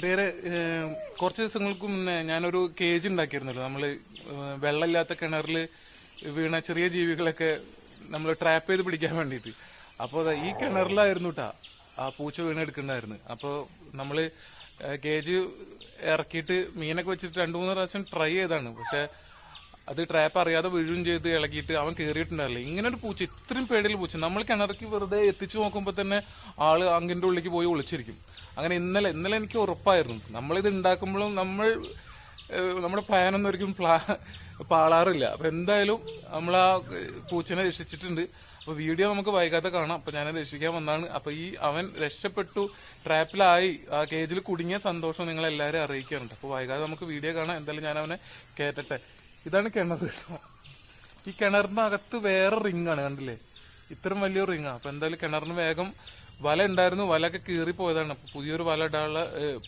പ്രിയരെ, കുറച്ച് ദിവസങ്ങൾക്ക് മുന്നേ ഞാനൊരു കേജ് ഉണ്ടാക്കിയിരുന്നല്ലോ. നമ്മൾ വെള്ളമില്ലാത്ത കിണറിൽ വീണ ചെറിയ ജീവികളൊക്കെ നമ്മൾ ട്രാപ്പ് ചെയ്ത് പിടിക്കാൻ വേണ്ടിയിട്ട്. അപ്പോൾ ഈ കിണറിലായിരുന്നു കേട്ടാ ആ പൂച്ച വീണെടുക്കണ്ടായിരുന്നു. അപ്പോൾ നമ്മൾ കേജ് ഇറക്കിയിട്ട് മീനൊക്കെ വെച്ചിട്ട് 2-3 പ്രാവശ്യം ട്രൈ ചെയ്താണ്. പക്ഷെ അത് ട്രാപ്പ് അറിയാതെ വീഴുകയും ചെയ്ത് ഇളകിയിട്ട് അവൻ കയറിയിട്ടുണ്ടാവില്ല. ഇങ്ങനെ ഒരു പൂച്ച, ഇത്രയും പേടിയുള്ള പൂച്ച നമ്മൾ കിണറിക്ക് വെറുതെ എത്തിച്ചു നോക്കുമ്പോൾ തന്നെ ആള് അങ്കിൻ്റെ ഉള്ളിലേക്ക് പോയി ഒളിച്ചിരിക്കും. അങ്ങനെ ഇന്നലെ എനിക്ക് ഉറപ്പായിരുന്നു നമ്മളിത് ഉണ്ടാക്കുമ്പോഴും നമ്മുടെ പ്ലാനൊന്നും ഒരിക്കലും പാളാറില്ല. അപ്പം എന്തായാലും നമ്മൾ ആ പൂച്ചനെ രക്ഷിച്ചിട്ടുണ്ട്. അപ്പോൾ വീഡിയോ നമുക്ക് വൈകാതെ കാണാം. അപ്പം ഞാനത് രക്ഷിക്കാൻ വന്നതാണ്. അപ്പോൾ അവൻ രക്ഷപ്പെട്ടു, ട്രാപ്പിലായി, ആ കേജിൽ കുടുങ്ങിയ സന്തോഷം നിങ്ങളെല്ലാവരും അറിയിക്കാറുണ്ട്. അപ്പോൾ വൈകാതെ നമുക്ക് വീഡിയോ കാണാം. എന്തായാലും ഞാൻ അവനെ കയറ്റട്ടെ. ഇതാണ് കിണർ. ഈ കിണറിന്റെ അകത്ത് വേറെ റിങ്ങാണ്, കണ്ടില്ലേ? ഇത്രയും വലിയൊരു റിങ്ങാണ്. അപ്പം എന്തായാലും കിണറിന് വേഗം വല ഉണ്ടായിരുന്നു, വലയൊക്കെ കീറി പോയതാണ്. അപ്പം പുതിയൊരു വല ഇടാനുള്ള